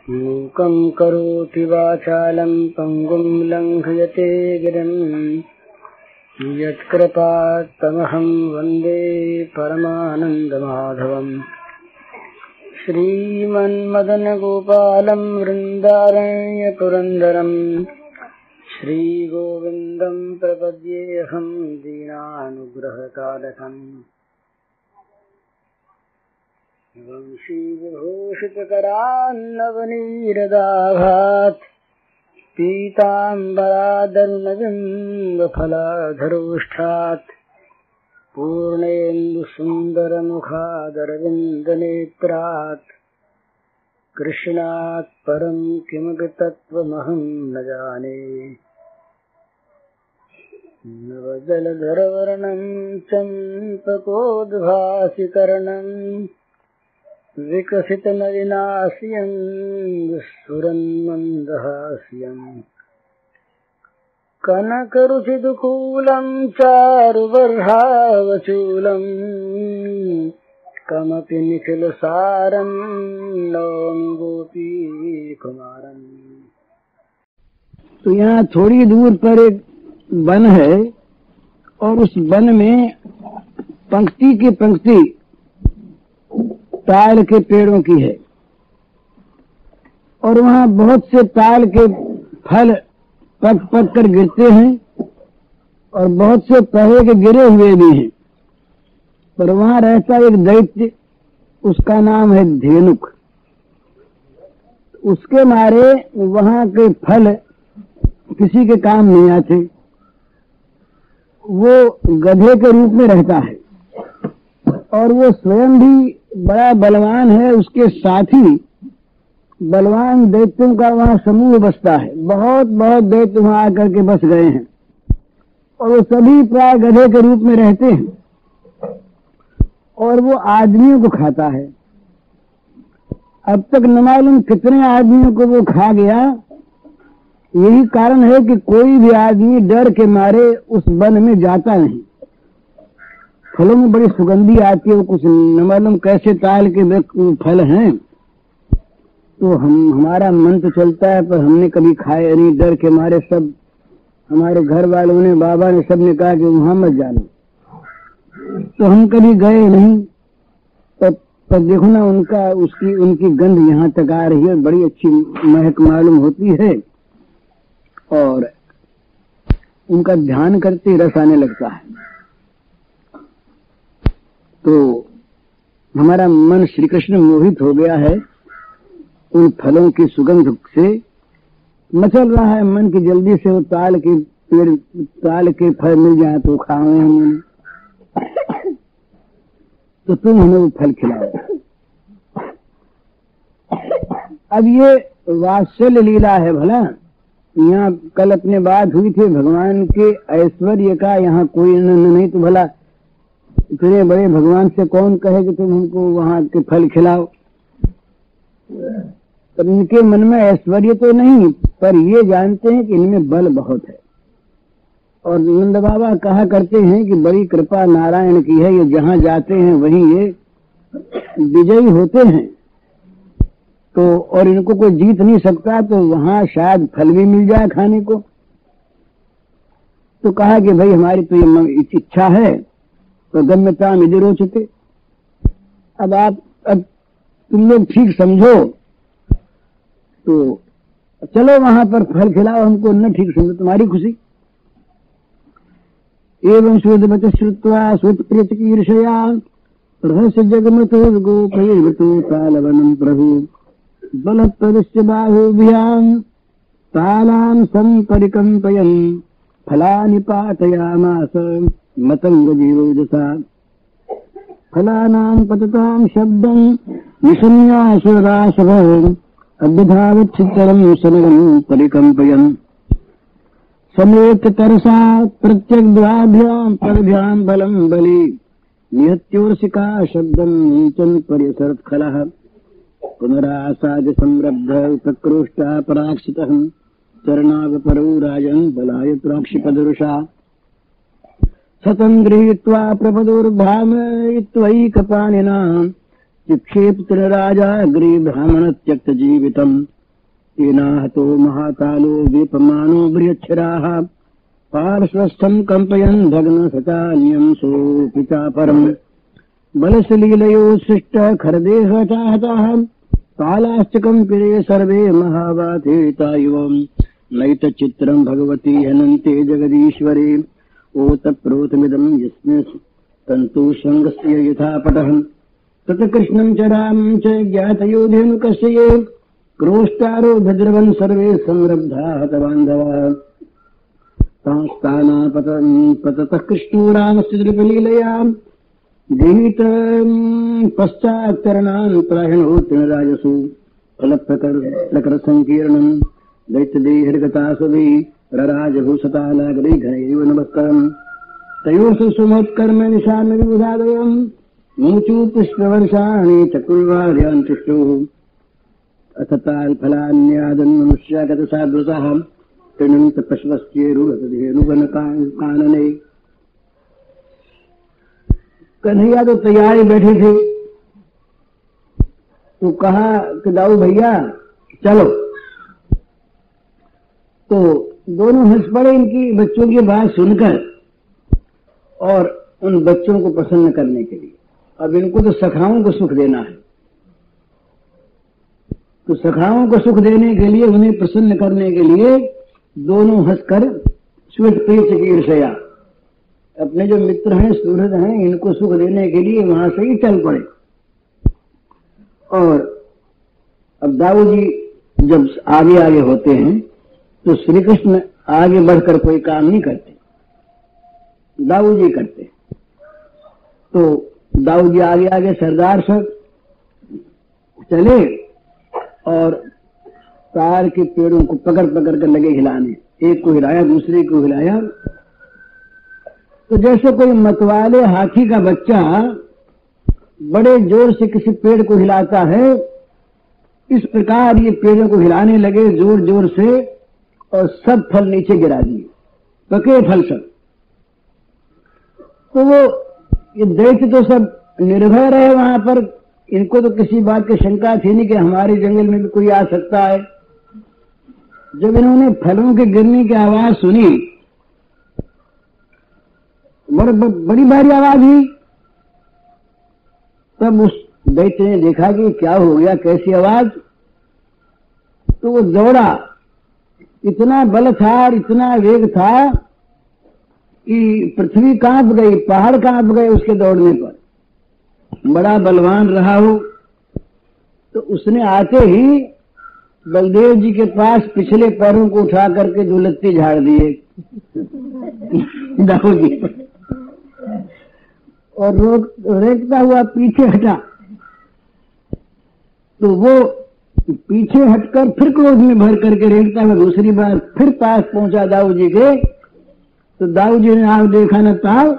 मूकं करोति वाचालं पङ्गुं लङ्घयते गिरिं यत्कृपात्तमहं वन्दे परमानन्दमाधवम्। श्रीमन्मदनगोपालं वृन्दारण्यपुरन्दरं श्रीगोविन्दं प्रपद्येऽहं दीनानुग्रहकालकम्। वंशीविभूषितकरान्नवनीरदाभात् पीताम्बरादरुणबिम्बफलाधरोष्ठात् पूर्णेन्दुसुन्दरमुखादरविन्दनेत्रात् कृष्णात् परं किमपि तत्त्वमहं न जाने। नवजलधरवर्णं चम्पकोद्भासिकर्णं विकसितनलिनास्यं स्फुरन्मन्दहास्यं कनकरुचिदुकूलं चारुबर्हावचूलं कमपि निखिलसारं नौमि गोपीकुमारम्। तो यहाँ थोड़ी दूर पर एक वन है और उस वन में पंक्ति की पंक्ति ताल के पेड़ों की है और वहाँ बहुत से ताल के फल पक पक कर गिरते हैं और बहुत से पहले के गिरे हुए भी हैं। पर वहाँ रहता एक दैत्य, उसका नाम है धेनुक। उसके मारे वहाँ के फल किसी के काम नहीं आते। वो गधे के रूप में रहता है और वो स्वयं भी बड़ा बलवान है। उसके साथी बलवान दैत्यों का वहाँ समूह बसता है। बहुत बहुत दैत्य वहाँ आकर के बस गए हैं और वो सभी प्राय गधे के रूप में रहते हैं और वो आदमियों को खाता है। अब तक न मालूम कितने आदमियों को वो खा गया। यही कारण है कि कोई भी आदमी डर के मारे उस वन में जाता नहीं। फलों में बड़ी सुगंधी आती है, वो कुछ न मालूम कैसे ताल के फल हैं। तो हमारा मन तो चलता है पर हमने कभी खाए नहीं, डर के मारे। सब हमारे घर वालों ने, बाबा ने, सब ने कहा कि वहां मत जाना, तो हम कभी गए नहीं। पर देखो ना, उनकी गंध यहाँ तक आ रही है, बड़ी अच्छी महक मालूम होती है और उनका ध्यान करते रस आने लगता है। तो हमारा मन श्री कृष्ण मोहित हो गया है उन फलों की सुगंध से। मचल रहा है मन की जल्दी से वो ताल के पेड़, ताल के फल मिल जाए तो खाएं हम। तो तुम हमें वो फल खिलाओ। अब ये वात्सल्य लीला है। भला यहाँ कल अपने बात हुई थी भगवान के ऐश्वर्य का, यहाँ कोई नहीं। तो भला इतने बड़े भगवान से कौन कहे कि तुम हमको वहां के फल खिलाओ। पर इनके मन में ऐश्वर्य तो नहीं, पर ये जानते हैं कि इनमें बल बहुत है। और नंद बाबा कहा करते हैं कि बड़ी कृपा नारायण की है, ये जहां जाते हैं वहीं ये विजयी होते हैं। तो और इनको कोई जीत नहीं सकता, तो वहां शायद फल भी मिल जाए खाने को। तो कहा कि भाई हमारी तो ये इच्छा है, तो गम्यता इधर हो चुके। अब तुम लोग ठीक समझो तो चलो वहां पर फल खिलाओ हमको, न ठीक समझो तुम्हारी खुशी। एवं शोधवत श्रुत्वा स्वप्रियचिकीर्षया रहस्य जगमतो गोपैर्वतो तालवनं प्रभु बलप्रविश्य बाहुभ्यां तालां संपरिकम्पयन् फलानि पातयामास मतंगजीरोजसा। फलानां पततां शब्दं निशम्यासुरासभं अभ्यधावच्छितरं सनगं परिकम्पयन् समेत तरसा प्रत्यग्द्वाभ्यां परभ्यां बलं बलि निहत्योर्षिका शब्दं नीचं पर्यसरत्खलः पुनरासाद संरब्ध उपक्रोष्टा पराक्षितः चरणावपरौ राजन् बलाय प्राक्षिपदरुषा सतं गृहीत्वा प्रपदोर्भामयित्वैकपाणिना चिक्षेप राजा अग्रे ब्राह्मण त्यक्त जीवितम तेनाहतो महाकालो वेपमानो बृहच्छराः पार्श्वस्थं कंपयन् भग्न सचान्यं सोऽपिता परम् बलसलीलयो सृष्ट खरदेह चाहताः कालाश्च कंपिरे सर्वे महावातेतायुवम् नैतचित्रं भगवती हनन्ते जगदीश्वरे ओतप्रोतमिदं यस्मिन् तन्तुसङ्गस्य यथा पटः तत् कृष्णं च रामं च ज्ञातयोधेनुकस्य ये क्रोष्टारो भद्रवन् सर्वे संरब्धा हतबान्धवाः पततः कृष्णो रामस्य द्रुपलीलया गृहीत पश्चात्तरणान् प्राहिणो तृणराजसु फलप्रकर संकीर्णम् दैत्यदेहर्गतासुभि रराजभूषतालागरे घनैव नमस्कारम् तयोः सुमत्कर्म निशान विबुधादयम् मुमुचु पुष्पवर्षाणि चकुर्वार्यान् तुष्टुः अथ तालफलान्यादन् मनुष्यागतसादृशः तृणन्त पशवस्येरुगतधेनुवनकानने। कन्हैया तो तैयारी बैठे थे, तो कहा कि दाऊ भैया चलो। तो दोनों हंस पड़े इनकी बच्चों की बात सुनकर और उन बच्चों को प्रसन्न करने के लिए। अब इनको तो सखाओं को सुख देना है, तो सखाओं को सुख देने के लिए, उन्हें प्रसन्न करने के लिए दोनों हंसकर स्वेट प्रीच की ईर्ष्या, अपने जो मित्र हैं सूरज हैं, इनको सुख देने के लिए वहां से ही चल पड़े। और अब दाऊ जी जब आगे आगे होते हैं तो श्री कृष्ण आगे बढ़कर कोई काम नहीं करते, दाऊ जी करते। तो दाऊ जी आगे आगे सरदार सब चले और तार के पेड़ों को पकड़ पकड़ कर लगे हिलाने, एक को हिलाया दूसरे को हिलाया। तो जैसे कोई मतवाले हाथी का बच्चा बड़े जोर से किसी पेड़ को हिलाता है, इस प्रकार ये पेड़ों को हिलाने लगे जोर जोर से और सब फल नीचे गिरा दिए, पके फल सब। तो वो ये दैत्य तो सब निर्भय रहे वहां पर, इनको तो किसी बात की शंका थी नहीं कि हमारे जंगल में भी कोई आ सकता है। जब इन्होंने फलों के गिरने की आवाज सुनी, बड़ी भारी आवाज हुई, तब उस दैत्य ने देखा कि क्या हो गया, कैसी आवाज। तो वो दौड़ा, इतना बल था और इतना वेग था कि पृथ्वी कांप गई, पहाड़ कांप गए उसके दौड़ने पर। बड़ा बलवान रहा हो। तो उसने आते ही बलदेव जी के पास पिछले पैरों को उठा करके दो लत्ती झाड़ दिए दाऊ जी पर, और रेंकता हुआ पीछे हटा। तो वो पीछे हटकर फिर क्रोध में भर करके रेंकता हुआ दूसरी बार फिर पास पहुंचा दाऊ जी के। तो दाऊ जी ने आग देखा न ताव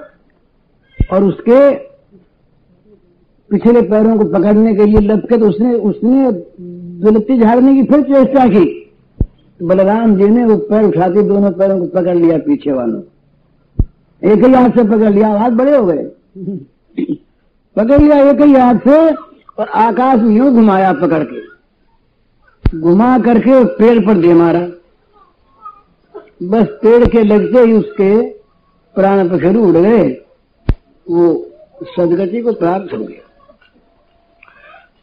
और उसके पिछले पैरों को पकड़ने के लिए लपके, तो उसने दुलत्ती झाड़ने की फिर चेष्टा की। तो बलराम जी ने वो पैर उठाते दोनों पैरों को पकड़ लिया, पीछे वालों एक ही हाथ से पकड़ लिया, हाथ बड़े हो गए, पकड़ लिया एक ही हाथ से और आकाश में यूं घुमाया, पकड़ के घुमा करके पेड़ पर दे मारा। बस पेड़ के लगते ही उसके प्राण पखेरु उड़ गए, वो सदगति को प्राप्त हो गया।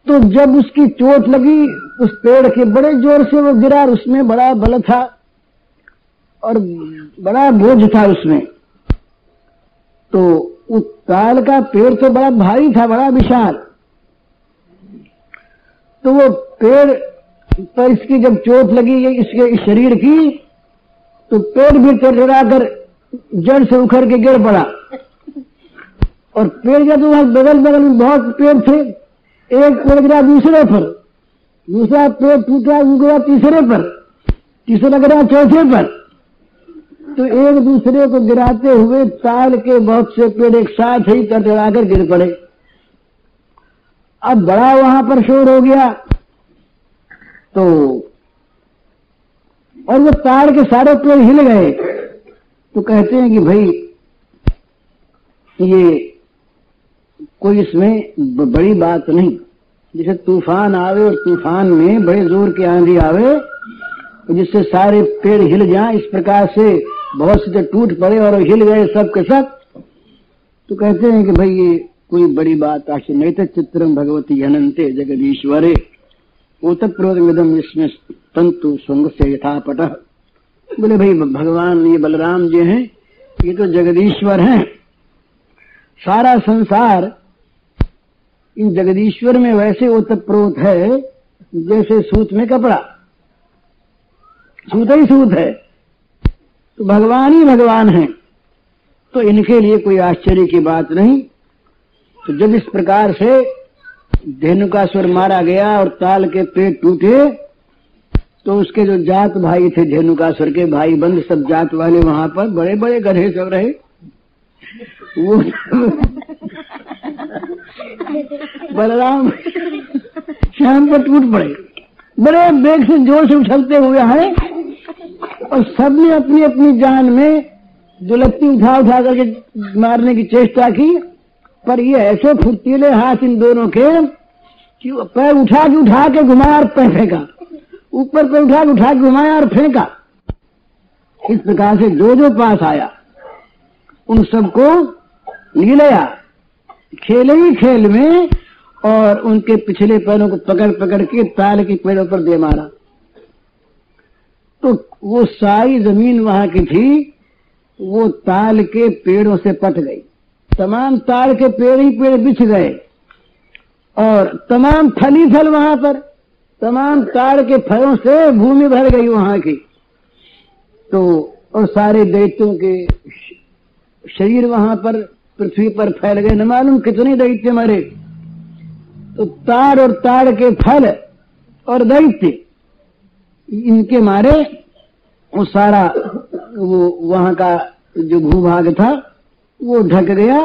तो जब उसकी चोट लगी उस पेड़ के, बड़े जोर से वो गिरा, उसमें बड़ा बल था और बड़ा बोझ था उसमें। तो उस ताल का पेड़ तो बड़ा भारी था, बड़ा विशाल। तो वो पेड़ पर इसकी जब चोट लगी इसके शरीर की, तो पेड़ भी टकरा कर जड़ से उखड़ के गिर पड़ा। और पेड़ का तो वहां बगल बगल में बहुत पेड़ थे, एक पेड़ गिरा दूसरे पर, दूसरा पेड़ टूटा गिरा तीसरे पर, तीसरा गिरा चौथे पर। तो एक दूसरे को गिराते हुए ताल के बहुत से पेड़ एक साथ ही टकरा कर गिर पड़े। अब बड़ा वहां पर शोर हो गया। तो और वो ताड़ के सारे पेड़ हिल गए। तो कहते हैं कि भाई ये कोई इसमें बड़ी बात नहीं, जैसे तूफान आवे और तूफान में बड़े जोर की आंधी आवे जिससे सारे पेड़ हिल जाएं, इस प्रकार से बहुत से टूट पड़े और हिल गए सब के सब। तो कहते हैं कि भाई ये कोई बड़ी बात आशय नहीं था। चित्रम भगवती अनंते जगदीश्वरे ओतप्रोदमिदम इसमें तंतु स्वंग से यथापट। बोले भाई भगवान ये बलराम जी हैं, ये तो जगदीश्वर हैं। सारा संसार इन जगदीश्वर में वैसे ओतप्रोत है जैसे सूत में कपड़ा, सूत ही सूत है। तो भगवान ही भगवान हैं, तो इनके लिए कोई आश्चर्य की बात नहीं। तो जब इस प्रकार से धेनुकासुर मारा गया और ताल के पेड़ टूटे, तो उसके जो जात भाई थे धेनुकासुर के भाई बंद सब जात वाले वहां पर बड़े बड़े गधे सब रहे, वो बलराम शाम पर टूट पड़े, बड़े बेग से जोर से उछलते हुए आए और सबने अपनी अपनी जान में दुलत्ती उठा उठा करके मारने की चेष्टा की। पर ये ऐसे फुर्तीले हाथ इन दोनों के कि पैर उठा के घुमाया और पैर फेंका, ऊपर पे उठा के घुमाया और फेंका। इस प्रकार से जो जो पास आया उन सबको लीलया खेले ही खेल में और उनके पिछले पैरों को पकड़ पकड़ के ताल के पेड़ों पर दे मारा। तो वो सारी जमीन वहां की थी वो ताल के पेड़ों से पट गई, तमाम ताल के पेड़ ही पेड़ बिछ गए और तमाम फल ही फल वहां पर, तमाम ताड़ के फलों से भूमि भर गई वहां की। तो और सारे दैत्यों के शरीर वहां पर पृथ्वी पर फैल गए, न मालूम कितने दैत्य मरे। तो ताड़ और ताड़ के फल और दैत्य इनके मारे वो सारा वो वहां का जो भूभाग था वो ढक गया,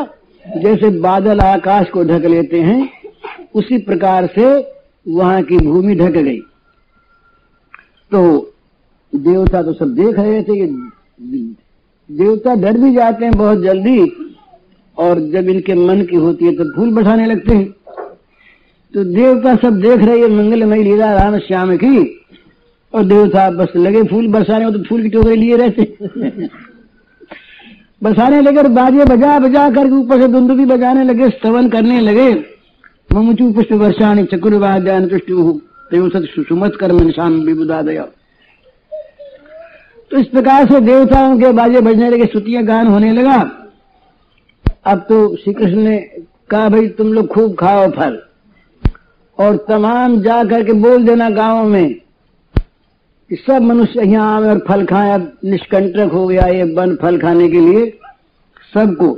जैसे बादल आकाश को ढक लेते हैं उसी प्रकार से वहां की भूमि ढक गई। तो देवता तो सब देख रहे थे, देवता डर भी जाते हैं बहुत जल्दी और जब इनके मन की होती है तो फूल बरसाने लगते हैं। तो देवता सब देख रहे हैं मंगलमयी लीला राम श्याम की और देवता बस लगे फूल बरसाने, तो फूल की टोकरी लिए रहते बरसाने लगे और बाजे बजा बजा करके ऊपर से दुंदुभी बजाने लगे, स्तवन करने लगे। ममुचु पुष्प वर्षाणी चकुर्वाद्यान तुष्टि सुमत कर्म निशान विबुधा दया। तो इस प्रकार से देवताओं के बाजे बजने लगे, स्तुतियां गान होने लगा। अब तो श्री कृष्ण ने कहा भाई तुम लोग खूब खाओ फल और तमाम जा करके बोल देना गांवों में कि सब मनुष्य यहाँ आवे और फल खाएं। अब निष्कंटक हो गया ये वन फल खाने के लिए सबको,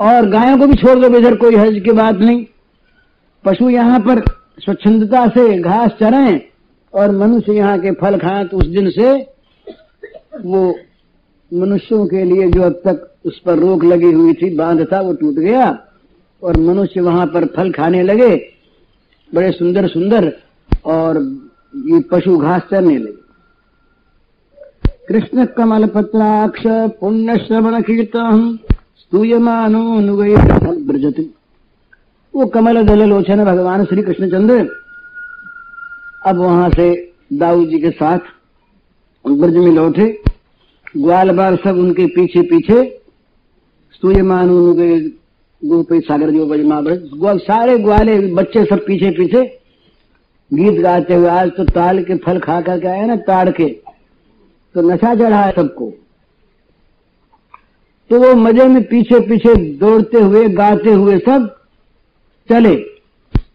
और गायों को भी छोड़ दो, इधर कोई हर्ज की बात नहीं। पशु यहाँ पर स्वच्छंदता से घास चरें और मनुष्य यहाँ के फल खाएं। तो उस दिन से वो मनुष्यों के लिए जो अब तक उस पर रोक लगी हुई थी, बांध था, वो टूट गया और मनुष्य वहां पर फल खाने लगे बड़े सुंदर सुंदर, और ये पशु घास चरने लगे। कृष्ण कमल पत्राक्ष पुण्य श्रवण कीर्तन स्तूयमानो ब्रजति। वो कमल दल लोचन भगवान श्री कृष्णचंद्र अब वहां से दाऊद जी के साथ ब्रज में लौटे। ग्वाल बाल सब उनके पीछे पीछे स्तूयमानो गोपी सागर जो बजमा ब्रज, सारे ग्वाले बच्चे सब पीछे पीछे गीत गाते हुए। आज तो ताल के फल खा कर के आए ना, ताड़ के, तो नशा चढ़ा है सबको। तो वो मजे में पीछे पीछे दौड़ते हुए गाते हुए सब चले।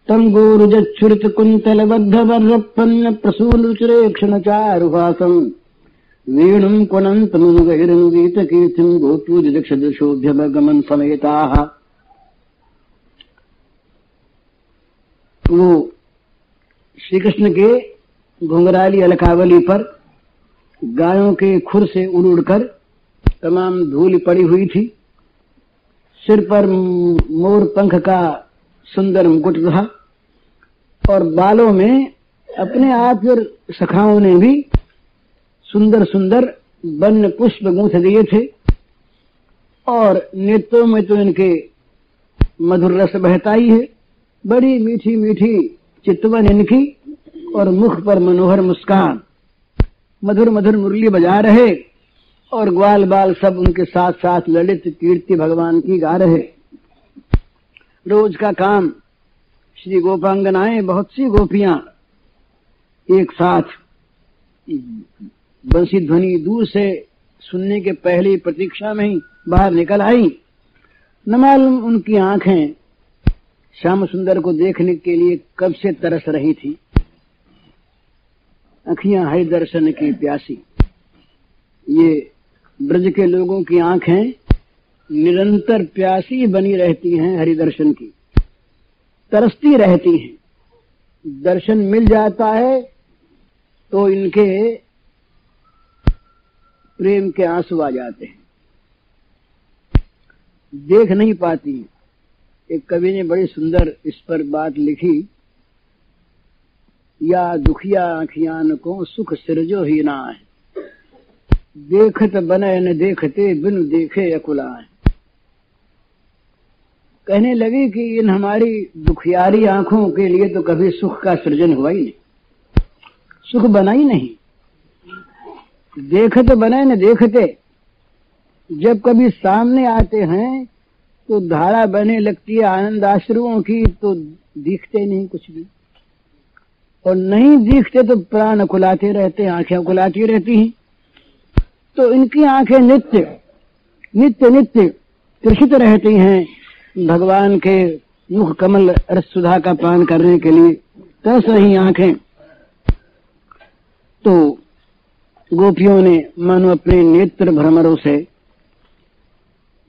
तम गोरुजुरित कुंतल बद्ध वर्रपन्न प्रसून रुचिरे क्षण चारुहासम वेणुम कुनंत मुगैरन गीत कीर्तिम गोपूजशोभ्यगमन समेताः। वो श्री कृष्ण के घुंघराली अलकावली पर गायों के खुर से उड़ उड़कर तमाम धूल पड़ी हुई थी। सिर पर मोर पंख का सुंदर मुकुट था और बालों में अपने आप और सखाओं ने भी सुंदर सुंदर वन्य पुष्प गूंथ दिए थे और नेत्रों में तो इनके मधुर रस बहता ही है। बड़ी मीठी मीठी चितवन इनकी और मुख पर मनोहर मुस्कान, मधुर मधुर मुरली बजा रहे और ग्वाल बाल सब उनके साथ साथ ललित कीर्ति भगवान की गा रहे। रोज का काम, श्री गोपांगनाएं बहुत सी गोपियां एक साथ बंसी ध्वनि दूर से सुनने के पहले प्रतीक्षा में ही बाहर निकल आई। न मालूम उनकी आंखें श्याम सुंदर को देखने के लिए कब से तरस रही थी। अखियां हरि दर्शन की प्यासी। ये ब्रज के लोगों की आंखें निरंतर प्यासी बनी रहती हैं, हरि दर्शन की तरसती रहती हैं। दर्शन मिल जाता है तो इनके प्रेम के आंसू आ जाते हैं, देख नहीं पाती। एक कवि ने बड़ी सुंदर इस पर बात लिखी, या दुखिया आँखियान को सुख सिरजो ही ना है, देखत बने न देखते बिनु देखे अकुलाए। कहने लगी कि इन हमारी दुखियारी आंखों के लिए तो कभी सुख का सृजन हुआ ही नहीं, सुख बना ही नहीं। देखत बने न देखते, जब कभी सामने आते हैं तो धारा बहने लगती है आनंद आश्रुओं की, तो दिखते नहीं कुछ भी, और नहीं दिखते तो प्राण अकुलाते रहते हैं, आंखें अकुलाती रहती हैं। तो इनकी आंखें नित्य नित्य नित्य तृषित रहती हैं भगवान के मुख कमल रस सुधा का पान करने के लिए, तरस रही आंखें। तो गोपियों ने मानो अपने नेत्र भ्रमरों से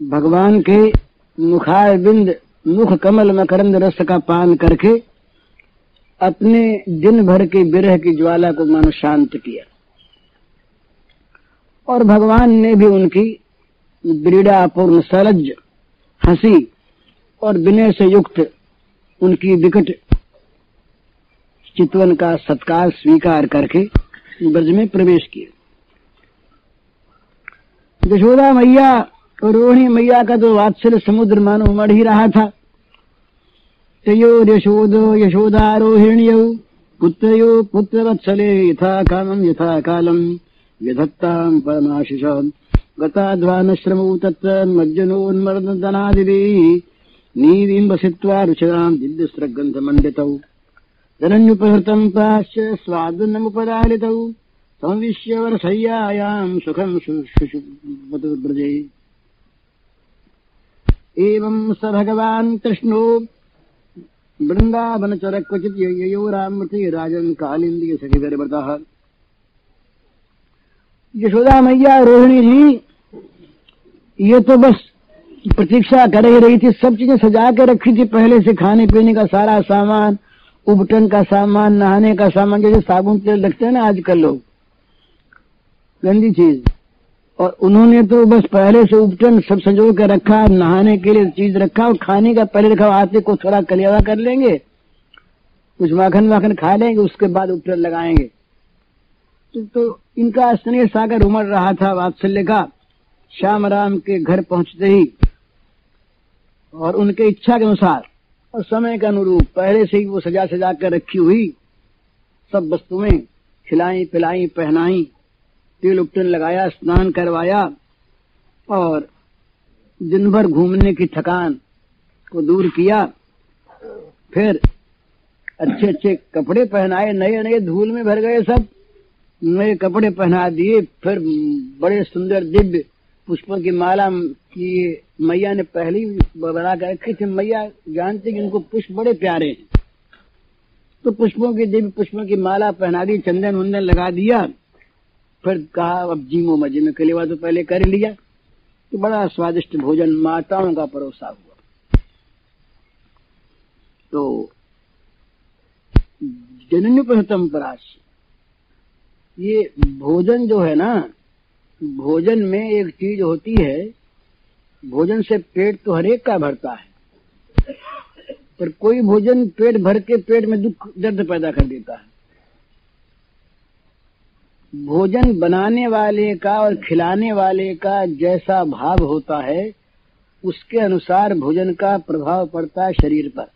भगवान के मुखार बिंद मुख कमल मकरंद रस का पान करके अपने दिन भर के विरह की ज्वाला को मानो शांत किया। और भगवान ने भी उनकी ब्रीड़ापूर्ण सलज्ज हंसी और विनय से युक्त उनकी विकट चितवन का सत्कार स्वीकार करके ब्रज में प्रवेश किया। यशोदा मैया और रोहिणी मैया का तो वात्सल्य समुद्र मानो उमड़ ही रहा था। तयोर यशोदो यशोदा रोहिण्यौ पुत्रयो पुत्रवत्सले यथा कालम विधत्तां परमाशिषं गताध्वानश्रमौ तत्र मज्जनोन्मर्दनादिभिः नीवीं वसित्वा रुचिरां दिव्यस्रग्गन्धमण्डितौ धनन्युपहृतं प्राश्च स्वादुन्नमुपदालितौ संविश्य वरशय्यायां सुखं शुशुभतुर्ब्रजे। एवं स भगवान् कृष्णो वृंदावन क्वचित् ययो रामृते राजन् कालिंदी सखिभिर्वृतः। यशोदा मैया रोहिणी जी ये तो बस प्रतीक्षा कर ही रही थी, सब चीजें सजा के रखी थी पहले से, खाने पीने का सारा सामान, उबटन का सामान, नहाने का सामान, जैसे साबुन तेल रखते हैं ना आजकल लोग, गंदी चीज, और उन्होंने तो बस पहले से उपटन सब संजो के रखा, नहाने के लिए चीज रखा और खाने का पहले रखा। आते को थोड़ा कलियावा कर लेंगे, कुछ माखन वाखन खा लेंगे, उसके बाद उपटन लगाएंगे। तो इनका स्नेह सागर उमड़ रहा था वात्सल्य का। श्याम राम के घर पहुंचते ही और उनके इच्छा के अनुसार और समय के अनुरूप पहले से ही वो सजा सजा कर रखी हुई सब वस्तुएं खिलाई पिलाई पहनाई, तेल उपटन लगाया, स्नान करवाया और दिन भर घूमने की थकान को दूर किया। फिर अच्छे अच्छे कपड़े पहनाए, नए नए धूल में भर गए, सब नए कपड़े पहना दिए। फिर बड़े सुंदर दिव्य पुष्पों की माला की मैया ने पहले ही बना कर रखी थी। मैया जानते कि इनको पुष्प बड़े प्यारे हैं, तो पुष्पों की दिव्य पुष्पों की माला पहना दी, चंदन वंदन लगा दिया। फिर कहा अब जीमो मजे में, कलेवा तो पहले कर लिया। तो बड़ा स्वादिष्ट भोजन माताओं का परोसा हुआ। तो जनन्युपहृतं पराश, ये भोजन जो है ना, भोजन में एक चीज होती है, भोजन से पेट तो हरेक का भरता है, पर कोई भोजन पेट भर के पेट में दुख दर्द पैदा कर देता है। भोजन बनाने वाले का और खिलाने वाले का जैसा भाव होता है, उसके अनुसार भोजन का प्रभाव पड़ता है शरीर पर।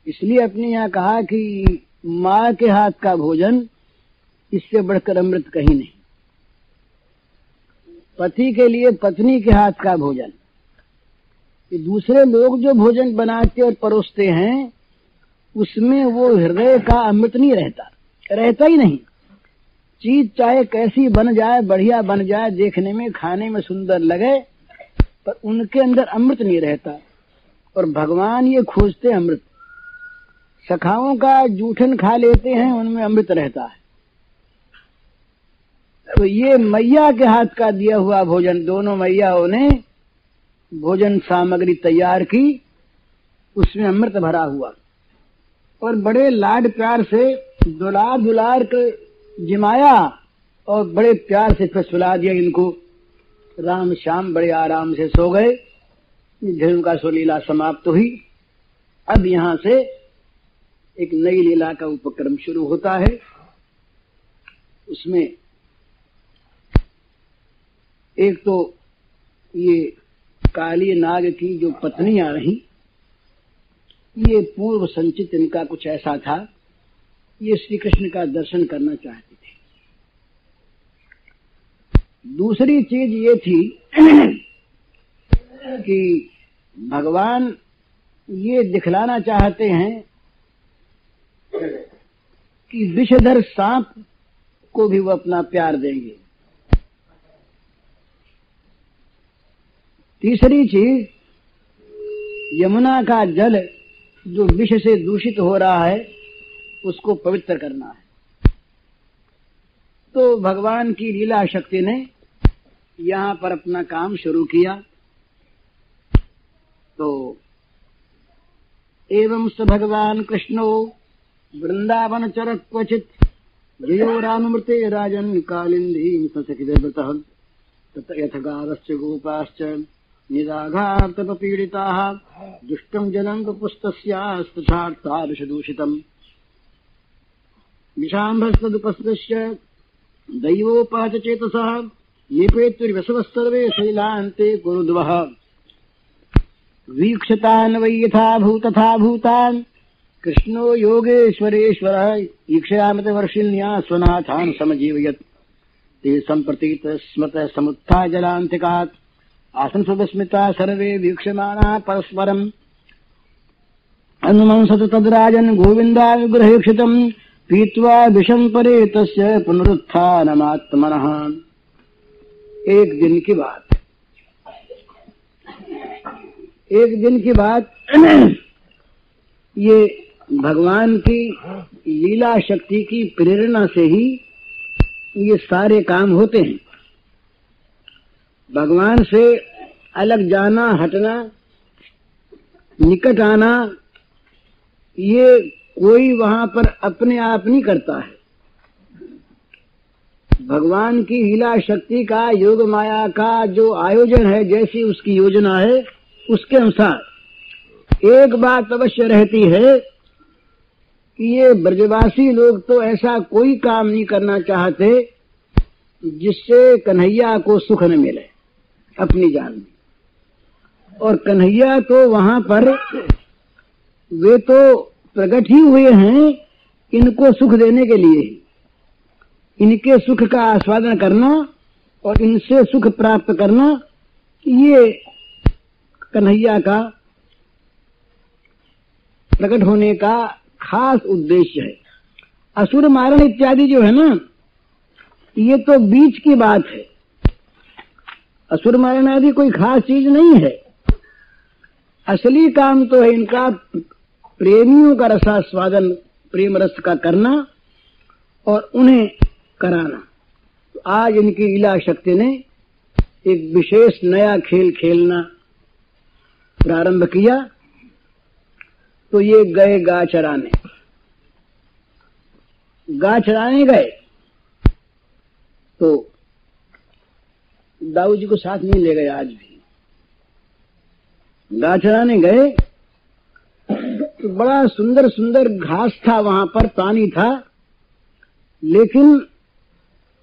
इसलिए अपने यहाँ कहा कि माँ के हाथ का भोजन इससे बढ़कर अमृत कहीं नहीं। पति के लिए पत्नी के हाथ का भोजन, कि दूसरे लोग जो भोजन बनाते और परोसते हैं उसमें वो हृदय का अमृत नहीं रहता, रहता ही नहीं। चीज चाहे कैसी बन जाए, बढ़िया बन जाए, देखने में खाने में सुंदर लगे, पर उनके अंदर अमृत नहीं रहता। और भगवान ये खोजते अमृत। सखाओं का जूठन खा लेते हैं, उनमें अमृत रहता है। तो ये मैया के हाथ का दिया हुआ भोजन, दोनों मैयाओं ने भोजन सामग्री तैयार की, उसमें अमृत भरा हुआ और बड़े लाड प्यार से दुलार दुलार के जिमाया और बड़े प्यार से फिर सुला दिया इनको। राम श्याम बड़े आराम से सो गए। धर्म का सो लीला समाप्त हुई। अब यहाँ से एक नई लीला का उपक्रम शुरू होता है। उसमें एक तो ये काली नाग की जो पत्नियां रही, ये पूर्व संचित इनका कुछ ऐसा था, ये श्री कृष्ण का दर्शन करना चाहती थी। दूसरी चीज ये थी कि भगवान ये दिखलाना चाहते हैं कि विषधर सांप को भी वो अपना प्यार देंगे। तीसरी चीज, यमुना का जल जो विष से दूषित हो रहा है उसको पवित्र करना है। तो भगवान की लीला शक्ति ने यहाँ पर अपना काम शुरू किया। तो एवं स भगवान कृष्णो वृंदावन चरत क्वचित जयो राममृते राजन कालिंदी सखिदेवतः तत यथ गावश्च गोपाश्च निराघार्तपीडिताः दुष्टं जलं पुस्तस्यास्तथार्था विषदूषितम् विषाम्भस्तदुपस्तस्य दैवोपहत चेतसः निपेतुर्वसवः सर्वे शैलान्ते कुरुद्वः वीक्षतान् वै यथा भूतथा भूतान् कृष्णो योगेश्वरेश्वरः ईक्षयामत वर्षिण्या स्वनाथान् समजीवयत् ते सम्प्रतीत स्मृतः समुत्थाय जलान्तिकात् आसन् सुविस्मिता सर्वे वीक्षमाणाः परस्परम् अनुमंसत तद्राजन् गोविन्दानुगृहीक्षितम् पीत्वा विषं परे तस्य पुनरुत्थानमात्मनः। एक दिन की बात ये भगवान की लीला शक्ति की प्रेरणा से ही ये सारे काम होते हैं। भगवान से अलग जाना, हटना, निकट आना, ये कोई वहां पर अपने आप नहीं करता है। भगवान की लीला शक्ति का, योग माया का जो आयोजन है, जैसी उसकी योजना है, उसके अनुसार एक बात अवश्य रहती है कि ये ब्रजवासी लोग तो ऐसा कोई काम नहीं करना चाहते जिससे कन्हैया को सुख न मिले अपनी जान में। और कन्हैया तो वहां पर वे तो प्रकट ही हुए हैं इनको सुख देने के लिए, इनके सुख का आस्वादन करना और इनसे सुख प्राप्त करना, ये कन्हैया का प्रकट होने का खास उद्देश्य है। असुर मारण इत्यादि जो है ना, ये तो बीच की बात है। असुर मारण आदि कोई खास चीज नहीं है। असली काम तो है इनका प्रेमियों का रसास्वादन, प्रेम रस का करना और उन्हें कराना। तो आज इनकी लीला शक्ति ने एक विशेष नया खेल खेलना प्रारंभ किया। तो ये गए गाय चराने गए। तो दाऊ जी को साथ नहीं ले गए। आज भी गाय चराने गए तो बड़ा सुंदर सुंदर घास था, वहां पर पानी था, लेकिन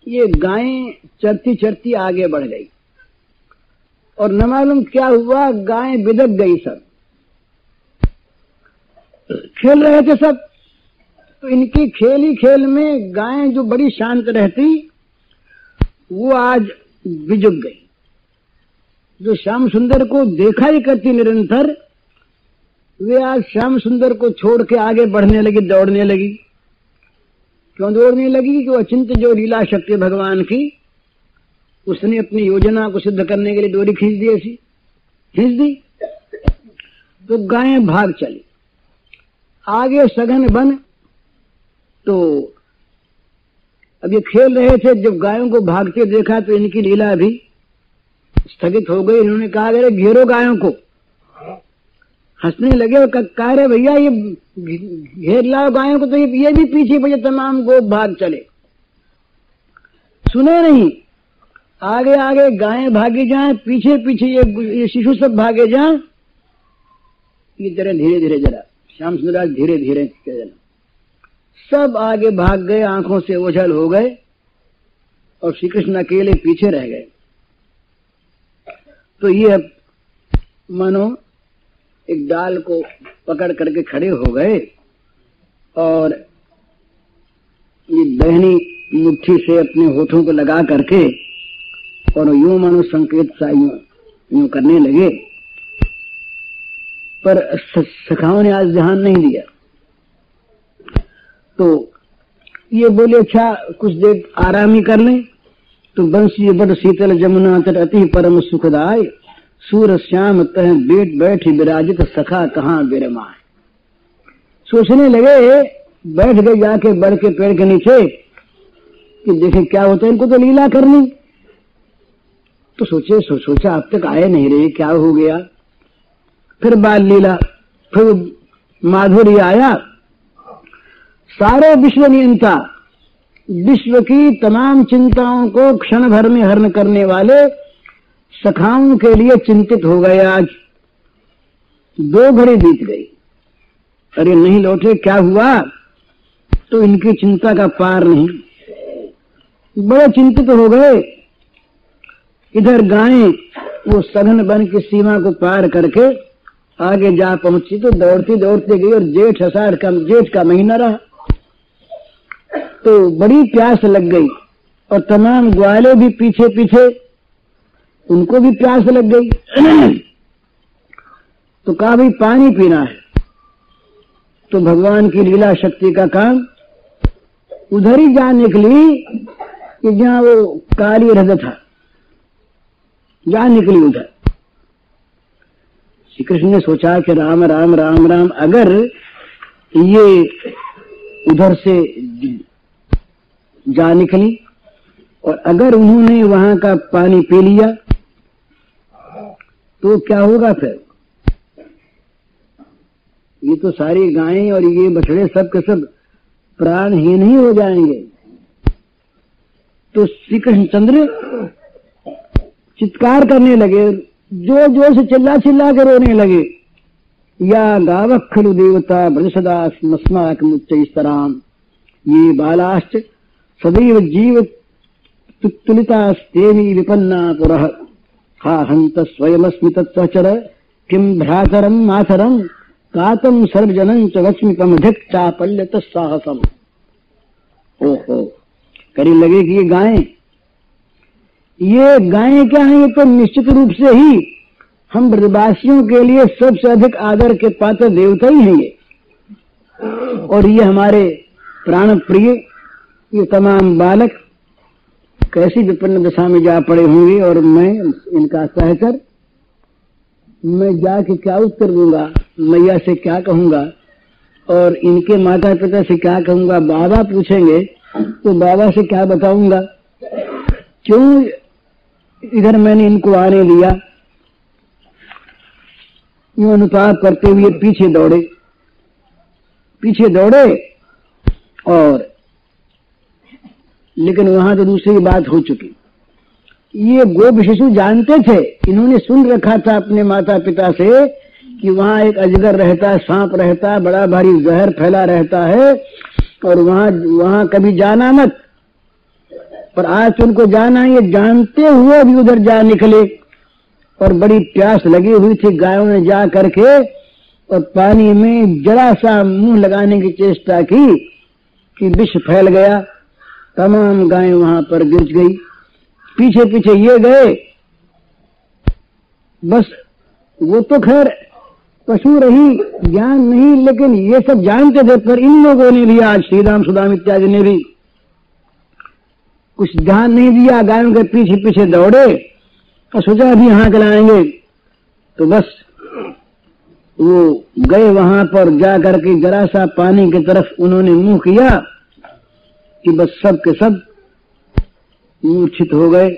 ये गायें चरती चरती आगे बढ़ गई और न मालूम क्या हुआ, गायें बिदक गई सब। खेल रहे थे सब। तो इनकी खेल ही खेल में गायें जो बड़ी शांत रहती वो आज बिजुक गई। जो श्याम सुंदर को देखा ही करती निरंतर, वे आज श्याम सुंदर को छोड़ के आगे बढ़ने लगी, दौड़ने लगी। क्यों दौड़ने लगी? कि अचिंत जो लीला शक्ति भगवान की, उसने अपनी योजना को सिद्ध करने के लिए डोरी खींच दी, ऐसी खींच दी। तो गायें भाग चली आगे सघन बन। तो अब ये खेल रहे थे, जब गायों को भागते देखा तो इनकी लीला भी स्थगित हो गई। इन्होंने कहा अरे घेरो गायों को। हंसने लगे और कहा रे भैया ये घेर लाओ गायों को, तो ये भी पीछे पीछे तमाम गोप भाग चले। सुने नहीं, आगे आगे गायें भागी जाएं, पीछे पीछे ये शिशु सब भागे जाएं। ये जरा धीरे धीरे, जरा श्याम सुंदर धीरे धीरे सब आगे भाग गए, आंखों से ओझल हो गए और श्री कृष्ण अकेले पीछे रह गए। तो ये अब मानो एक डाल को पकड़ करके खड़े हो गए और ये बहनी मुट्ठी से अपने होठों को लगा करके और यूं मानो संकेत सा यूं करने लगे। पर सखाओं ने आज ध्यान नहीं दिया। तो ये बोले अच्छा कुछ देर आराम ही कर लें। तो बंसी बड़ शीतल जमुना तट अति परम सुखदाय, सूर श्याम तह बेट बैठ विराजित सखा कहाँ विरमाए। सोचने लगे, बैठ गए जाके बढ़ के पेड़ के नीचे कि देखे क्या होता है, इनको तो लीला करनी। तो सोचा अब तक आए नहीं रहे, क्या हो गया। फिर बाल लीला, फिर माधुर्य आया। सारे विश्व नियंता, विश्व की तमाम चिंताओं को क्षण भर में हरण करने वाले सखाओं के लिए चिंतित हो गए। आज 2 घड़ी बीत गई, अरे नहीं लौटे, क्या हुआ। तो इनकी चिंता का पार नहीं, बड़े चिंतित हो गए। इधर गायें वो सघन वन की सीमा को पार करके आगे जा पहुंची तो दौड़ती दौड़ती गई और जेठ का महीना रहा। तो बड़ी प्यास लग गई और तमाम ग्वाले भी पीछे पीछे, उनको भी प्यास लग गई। तो कहा भाई पानी पीना है। तो भगवान की लीला शक्ति का काम, उधर ही जा निकली कि जहां वो काली रथ था, जा निकली उधर। श्री कृष्ण ने सोचा कि राम राम राम राम, अगर ये उधर से जा निकली और अगर उन्होंने वहां का पानी पी लिया तो क्या होगा फिर। ये तो सारी गायें और ये बछड़े सब के सब प्राणहीन ही हो जाएंगे। तो श्री कृष्णचंद्र चित्कार करने लगे, जोर जोर से चिल्ला चिल्ला कर रोने लगे। या गाव खलु देवता ब्रजसदा स्मस्माक मुच्चैस्तराम, ये बालाश्च सदैव जीव तुलितास्तेवी विपन्ना पुरः, हा हंत स्वयमस्मि तत्सचर किम भ्रातरम मातरम कातम सर्वजनं च वच्मितम धिक चापल्यत साहसम। ओहो, करीब लगे कि ये गायें क्या हैं, ये तो निश्चित रूप से ही हम ब्रजवासियों के लिए सबसे अधिक आदर के पात्र देवता ही हैं ये। और ये हमारे प्राण प्रिय ये तमाम बालक कैसी विपन्न दशा में जा पड़े होंगे, और मैं इनका सहचर, मैं जाके क्या उत्तर दूंगा, मैया से क्या कहूंगा और इनके माता पिता से क्या कहूंगा। बाबा पूछेंगे तो बाबा से क्या बताऊंगा, क्यों इधर मैंने इनको आने दिया। यूं अनुताप करते हुए पीछे दौड़े और लेकिन वहां तो दूसरी बात हो चुकी। ये गोप शिशु जानते थे, इन्होंने सुन रखा था अपने माता पिता से कि वहां एक अजगर रहता है, सांप रहता है, बड़ा भारी जहर फैला रहता है और वहां कभी जाना मत। पर आज उनको जाना, ये जानते हुए भी उधर जा निकले और बड़ी प्यास लगी हुई थी। गायों ने जा करके और पानी में जरा सा मुंह लगाने की चेष्टा की कि विष फैल गया। तमाम गायें वहां पर गिर गई। पीछे पीछे ये गए। बस वो तो खैर पशु रही, ज्ञान नहीं, लेकिन ये सब जानते थे। पर इन लोगों ने भी, आज श्रीराम सुदाम इत्यादि ने भी कुछ ध्यान नहीं दिया। गायों के पीछे पीछे दौड़े और सोचा अभी यहाँ चलाएंगे। तो बस वो गए वहां पर जा करके जरा सा पानी की तरफ उन्होंने मुंह किया कि बस सब के सब मूर्छित हो गए।